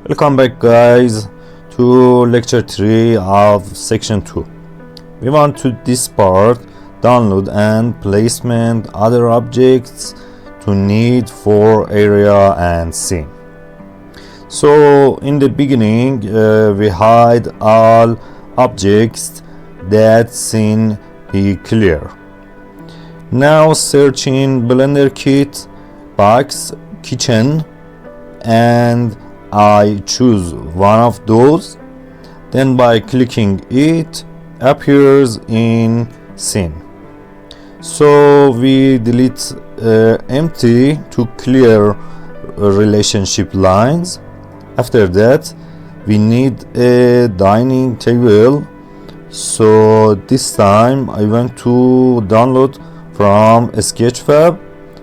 Welcome back, guys, to lecture 3 of section 2. We want to this part download and placement other objects to need for area and scene. So in the beginning we hide all objects that scene be clear. Now search in Blender Kit box kitchen and I choose one of those, then by clicking it appears in scene. So we delete empty to clear relationship lines. After that we need a dining table, so this time I want to download from Sketchfab.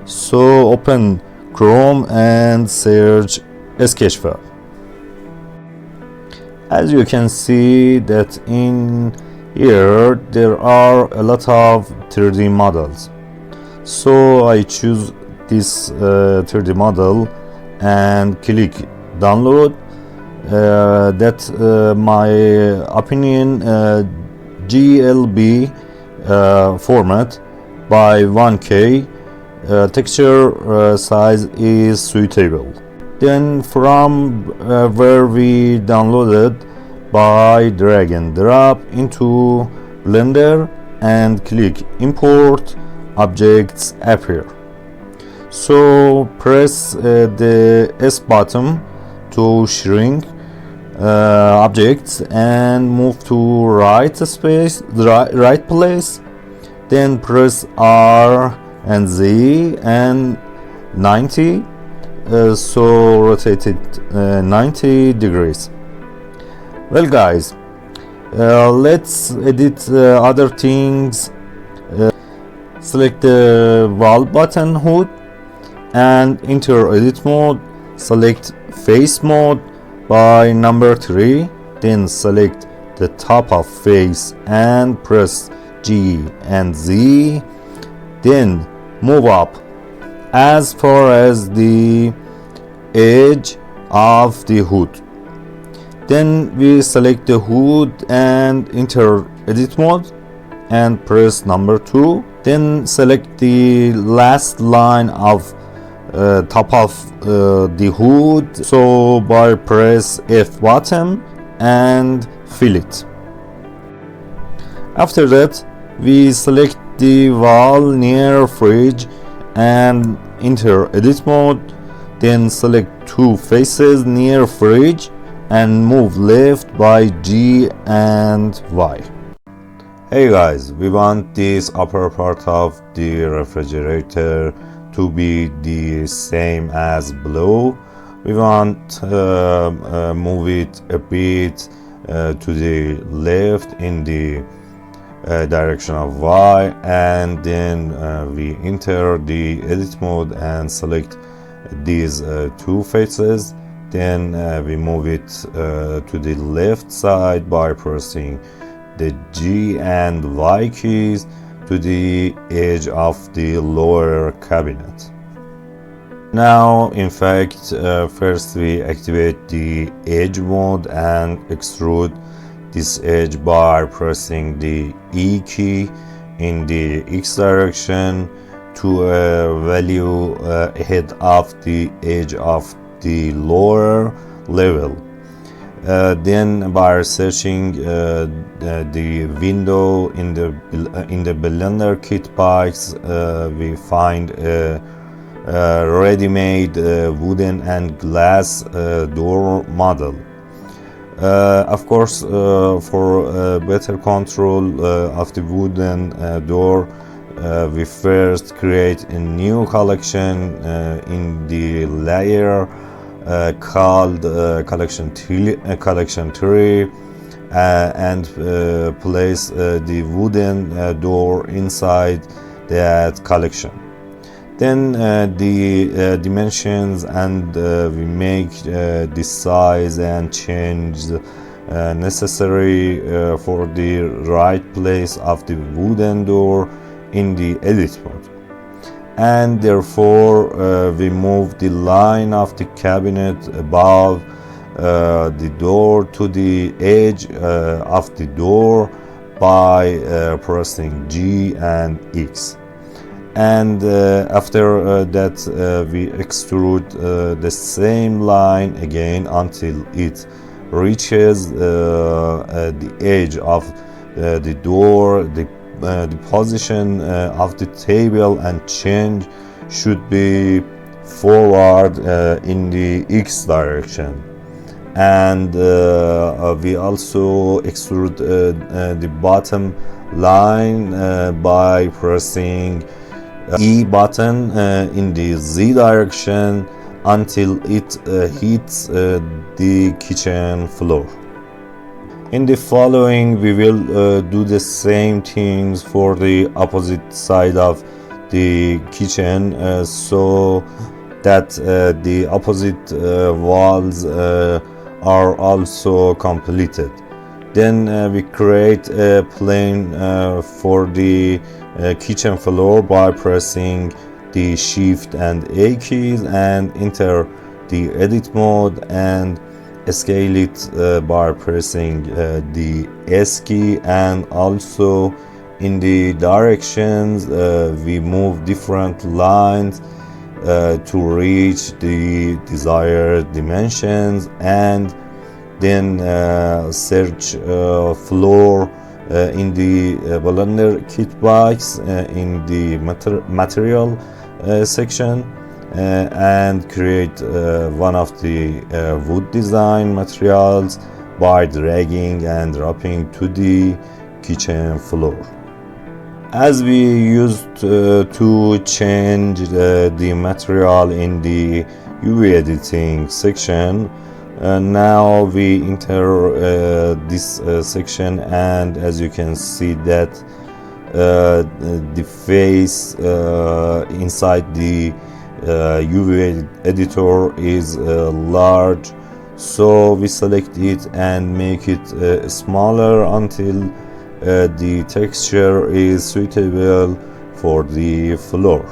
So open Chrome and search Sketchfab. As you can see that in here there are a lot of 3D models. So I choose this 3D model and click download. My opinion GLB format by 1K texture size is suitable. Then from where we downloaded, by drag and drop into Blender and click import, objects appear. So press the S button to shrink objects and move to right place, then press R and Z and 90, so rotate it 90 degrees. Well, guys, let's edit other things. Select the wall button hood and enter edit mode. Select face mode by number 3, then select the top of face and press G and Z, then move up as far as the edge of the hood. Then we select the hood and enter edit mode and press number 2, then select the last line of top of the hood, so by press F button and fill it. After that we select the wall near fridge and enter edit mode, then select two faces near fridge and move left by G and Y. Hey guys, we want this upper part of the refrigerator to be the same as below. We want move it a bit to the left in the direction of Y, and then we enter the edit mode and select these two faces. Then we move it to the left side by pressing the G and Y keys to the edge of the lower cabinet. Now, in fact, first we activate the edge mode and extrude this edge by pressing the E key in the X direction to a value ahead of the edge of the lower level. Then by searching the window in the Blender Kit box, we find a ready-made wooden and glass door model. Of course, for better control of the wooden door, we first create a new collection in the layer called collection 3 and place the wooden door inside that collection. Then the dimensions, and we make the size and change necessary for the right place of the wooden door in the edit mode. And therefore we move the line of the cabinet above the door to the edge of the door by pressing G and X. And after that we extrude the same line again until it reaches the edge of the door. The position of the table and change should be forward in the X direction. And we also extrude the bottom line by pressing E button in the Z direction until it hits the kitchen floor. In the following, we will do the same things for the opposite side of the kitchen so that the opposite walls are also completed. Then we create a plane for the kitchen floor by pressing the Shift and A keys and enter the edit mode, and scale it by pressing the S key. And also in the directions we move different lines to reach the desired dimensions, and then search floor in the Blender kit box in the material section and create one of the wood design materials by dragging and dropping to the kitchen floor. As we used to change the material in the UV editing section, now we enter this section, and as you can see that the face inside the UV editor is large, so we select it and make it smaller until the texture is suitable for the floor.